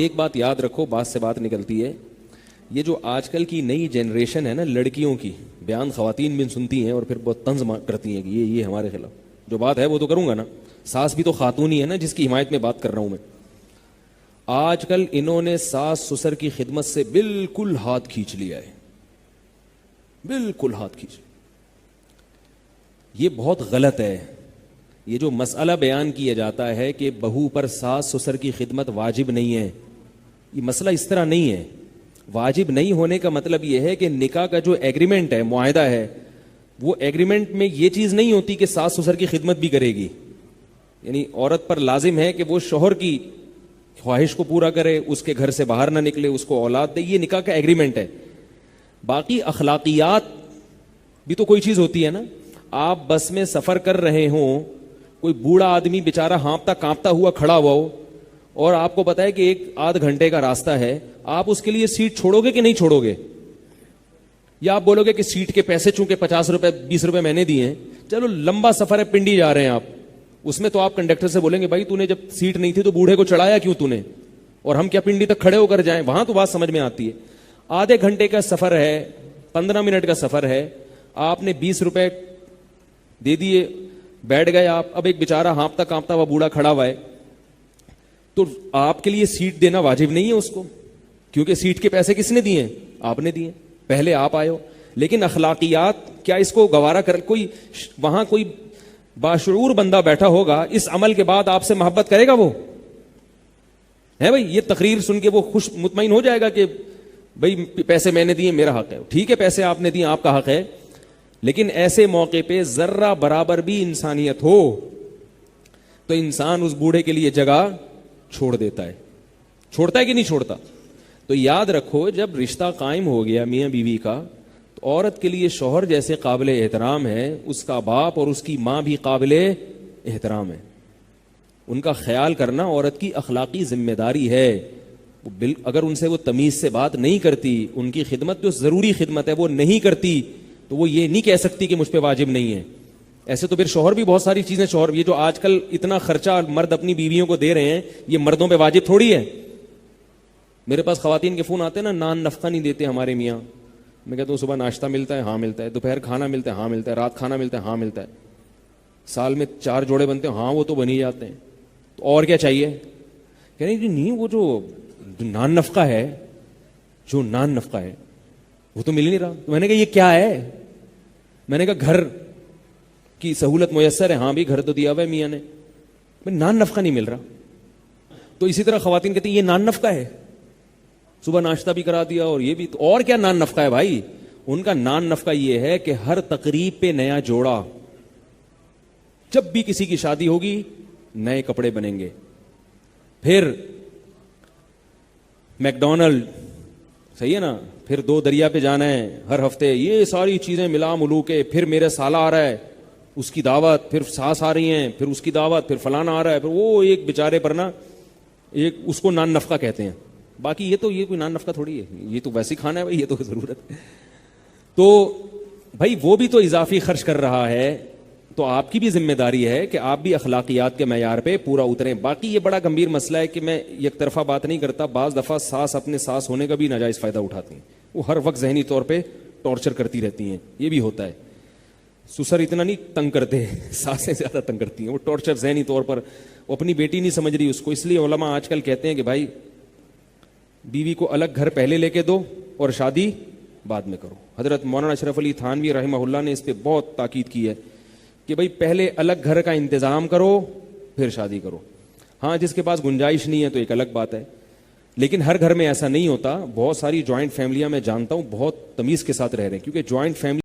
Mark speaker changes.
Speaker 1: ایک بات یاد رکھو، بات سے بات نکلتی ہے، یہ جو آج کل کی نئی جنریشن ہے نا لڑکیوں کی، بیان خواتین بھی سنتی ہیں اور پھر بہت طنز کرتی ہیں کہ یہ ہمارے خلاف، جو بات ہے وہ تو کروں گا نا، ساس بھی تو خاتون ہی ہے نا جس کی حمایت میں بات کر رہا ہوں میں۔ آج کل انہوں نے ساس سسر کی خدمت سے بالکل ہاتھ کھینچ لیا ہے، بالکل ہاتھ کھینچ، یہ بہت غلط ہے۔ یہ جو مسئلہ بیان کیا جاتا ہے کہ بہو پر ساس سسر کی خدمت واجب نہیں ہے، یہ مسئلہ اس طرح نہیں ہے۔ واجب نہیں ہونے کا مطلب یہ ہے کہ نکاح کا جو ایگریمنٹ ہے، معاہدہ ہے، وہ ایگریمنٹ میں یہ چیز نہیں ہوتی کہ ساس سسر کی خدمت بھی کرے گی، یعنی عورت پر لازم ہے کہ وہ شوہر کی خواہش کو پورا کرے، اس کے گھر سے باہر نہ نکلے، اس کو اولاد دے، یہ نکاح کا ایگریمنٹ ہے۔ باقی اخلاقیات بھی تو کوئی چیز ہوتی ہے نا۔ آپ بس میں سفر کر رہے ہوں، کوئی بوڑھا آدمی بیچارہ ہانپتا کانپتا ہوا کھڑا ہوا ہو، اور آپ کو پتا ہے کہ 1-8 گھنٹے کا راستہ ہے، آپ اس کے لیے سیٹ چھوڑو گے کہ نہیں چھوڑو گے؟ یا آپ بولو گے کہ سیٹ کے پیسے چونکہ 50 روپے 20 روپے میں نے دیے ہیں، چلو لمبا سفر ہے، پنڈی جا رہے ہیں آپ، اس میں تو آپ کنڈکٹر سے بولیں گے بھائی تو نے جب سیٹ نہیں تھی تو بوڑھے کو چڑھایا کیوں تو نے، اور ہم کیا پنڈی تک کھڑے ہو کر جائیں؟ وہاں تو بات سمجھ میں آتی ہے۔ آدھے گھنٹے کا سفر ہے، 15 منٹ کا سفر ہے، آپ نے 20 روپے دے دیے، بیٹھ گئے آپ، اب ایک بیچارہ ہانپتا کانپتا ہوا بوڑھا کھڑا ہوا ہے، تو آپ کے لیے سیٹ دینا واجب نہیں ہے اس کو، کیونکہ سیٹ کے پیسے کس نے دیے؟ آپ نے دیے، پہلے آپ آئے ہو۔ لیکن اخلاقیات کیا اس کو گوارا کر؟ کوئی وہاں کوئی باشعور بندہ بیٹھا ہوگا، اس عمل کے بعد آپ سے محبت کرے گا وہ؟ ہے بھائی، یہ تقریر سن کے وہ خوش مطمئن ہو جائے گا کہ بھائی پیسے میں نے دیے، میرا حق ہے؟ ٹھیک ہے، پیسے آپ نے دیے، آپ کا حق ہے، لیکن ایسے موقع پہ ذرہ برابر بھی انسانیت ہو تو انسان اس بوڑھے کے لیے جگہ چھوڑ دیتا ہے۔ چھوڑتا ہے کہ نہیں چھوڑتا؟ تو یاد رکھو، جب رشتہ قائم ہو گیا میاں بیوی کا، تو عورت کے لیے شوہر جیسے قابل احترام ہے، اس کا باپ اور اس کی ماں بھی قابل احترام ہے۔ ان کا خیال کرنا عورت کی اخلاقی ذمہ داری ہے۔ اگر ان سے وہ تمیز سے بات نہیں کرتی، ان کی خدمت جو ضروری خدمت ہے وہ نہیں کرتی، تو وہ یہ نہیں کہہ سکتی کہ مجھ پہ واجب نہیں ہے۔ ایسے تو پھر شوہر بھی بہت ساری چیزیں، شوہر یہ جو آج کل اتنا خرچہ مرد اپنی بیویوں کو دے رہے ہیں، یہ مردوں پہ واجب تھوڑی ہے۔ میرے پاس خواتین کے فون آتے ہیں نا، نان نفقہ نہیں دیتے ہمارے میاں۔ میں کہتا ہوں صبح ناشتہ ملتا ہے؟ ہاں ملتا ہے۔ دوپہر کھانا ملتا ہے؟ ہاں ملتا ہے۔ رات کھانا ملتا ہے؟ ہاں ملتا ہے۔ سال میں 4 جوڑے بنتے ہیں؟ ہاں وہ تو بن ہی جاتے ہیں، تو اور کیا چاہیے؟ کہہ رہے نہیں، وہ جو نان نفقہ ہے، جو نان نفقہ ہے وہ تو مل نہیں رہا۔ تو میں نے کہا یہ کیا ہے؟ میں نے کہا گھر کی سہولت میسر ہے؟ ہاں بھی گھر تو دیا ہوا ہے میاں نے، نان نفقہ نہیں مل رہا۔ تو اسی طرح خواتین کہتی ہیں یہ نان نفقہ ہے، صبح ناشتہ بھی کرا دیا اور یہ بھی، تو اور کیا نان نفقہ ہے بھائی؟ ان کا نان نفقہ یہ ہے کہ ہر تقریب پہ نیا جوڑا، جب بھی کسی کی شادی ہوگی نئے کپڑے بنیں گے، پھر میکڈونلڈ، صحیح ہے نا، پھر 2 دریا پہ جانا ہے ہر ہفتے، یہ ساری چیزیں ملا ملو کے، پھر میرے سالہ آ رہا ہے اس کی دعوت، پھر ساس آ رہی ہیں پھر اس کی دعوت، پھر فلانا آ رہا ہے، پھر وہ ایک بیچارے پر نا ایک اس کو نان نفقہ کہتے ہیں۔ باقی یہ کوئی نان نفقہ تھوڑی ہے، یہ تو ویسے کھانا ہے بھائی، یہ تو ضرورت ہے۔ تو بھائی وہ بھی تو اضافی خرچ کر رہا ہے، تو آپ کی بھی ذمہ داری ہے کہ آپ بھی اخلاقیات کے معیار پہ پورا اتریں۔ باقی یہ بڑا گمبھیر مسئلہ ہے کہ میں یک طرفہ بات نہیں کرتا، بعض دفعہ ساس اپنے ساس ہونے کا بھی ناجائز فائدہ اٹھاتی ہیں، وہ ہر وقت ذہنی طور پہ ٹارچر کرتی رہتی ہیں، یہ بھی ہوتا ہے۔ سسر اتنا نہیں تنگ کرتے، ساسیں زیادہ تنگ کرتی ہیں، وہ ٹارچر ذہنی طور پر، وہ اپنی بیٹی نہیں سمجھ رہی اس کو۔ اس لیے علماء آج کل کہتے ہیں کہ بھائی بیوی کو الگ گھر پہلے لے کے دو اور شادی بعد میں کرو۔ حضرت مولانا اشرف علی تھانوی رحمہ اللہ نے اس پہ بہت تاکید کی ہے کہ بھائی پہلے الگ گھر کا انتظام کرو پھر شادی کرو۔ ہاں جس کے پاس گنجائش نہیں ہے تو ایک الگ بات ہے، لیکن ہر گھر میں ایسا نہیں ہوتا۔ بہت ساری جوائنٹ فیملیاں میں جانتا ہوں بہت تمیز کے ساتھ رہ رہے ہیں، کیونکہ جوائنٹ فیملی